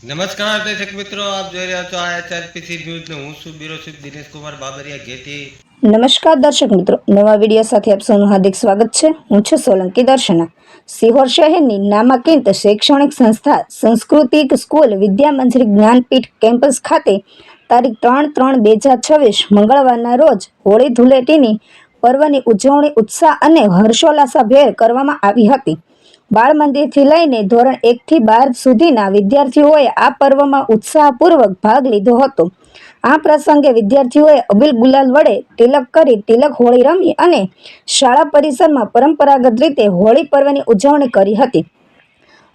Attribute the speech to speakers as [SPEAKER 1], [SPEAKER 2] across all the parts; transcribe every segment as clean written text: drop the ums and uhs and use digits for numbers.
[SPEAKER 1] નમસ્કાર દર્શક મિત્રો, આપ જોઈ રહ્યા છો HRPC ન્યૂઝ ને હું છું બ્યુરો ચીફ દિનેશ કુમાર બાબરિયા ઘેટી।
[SPEAKER 2] નમસ્કાર દર્શક મિત્રો, નવા વિડીયો સાથે આપ સૌનું હાર્દિક સ્વાગત છે। હું છું સોલંકી દર્શના। સિહોર શહેરની નામાંકિત શૈક્ષણિક સંસ્થા સંસ્કૃતિક સ્કૂલ વિદ્યામંજરી જ્ઞાનપીઠ કેમ્પસ ખાતે તારીખ 3/3/2026 મંગળવારના રોજ હોળી ધૂળેટીની પર્વની ઉજવણી ઉત્સાહ અને હર્ષોલ્લાસભેર કરવામાં આવી હતી। બાળ મંદિરથી લઈને ધોરણ 1 થી 12 સુધીના વિદ્યાર્થીઓએ આ પર્વમાં ઉત્સાહપૂર્વક ભાગ લીધો હતો। આ પ્રસંગે વિદ્યાર્થીઓએ અબીલ ગુલાલ વડે તિલક કરી તિલક હોળી રમી અને શાળા પરિસરમાં પરંપરાગત રીતે હોળી પર્વની ઉજવણી કરી હતી।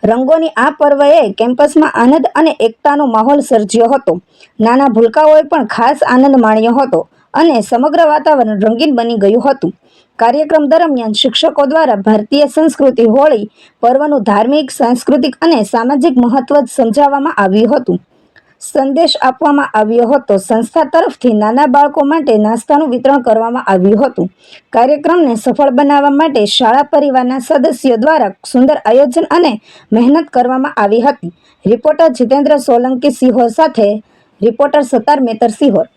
[SPEAKER 2] રંગોની આ પર્વએ કેમ્પસમાં આનંદ અને એકતાનો માહોલ સર્જ્યો હતો। નાના ભૂલકાઓએ પણ ખાસ આનંદ માણ્યો હતો અને સમગ્ર વાતાવરણ રંગીન બની ગયું હતું। કાર્યક્રમ દરમિયાન શિક્ષકો દ્વારા ભારતીય સંસ્કૃતિ હોળી પર્વનું ધાર્મિક, સાંસ્કૃતિક અને સામાજિક મહત્વ સમજાવવામાં આવ્યું હતું। સંદેશ આપવામાં આવ્યો હતો। સંસ્થા તરફથી નાના બાળકો માટે નાસ્તાનું વિતરણ કરવામાં આવ્યું હતું। કાર્યક્રમને સફળ બનાવવા માટે શાળા પરિવારના સદસ્યો દ્વારા સુંદર આયોજન અને મહેનત કરવામાં આવી હતી। રિપોર્ટર જીતેન્દ્ર સોલંકી સિહોર સાથે રિપોર્ટર સતાર મેતર સિહોર।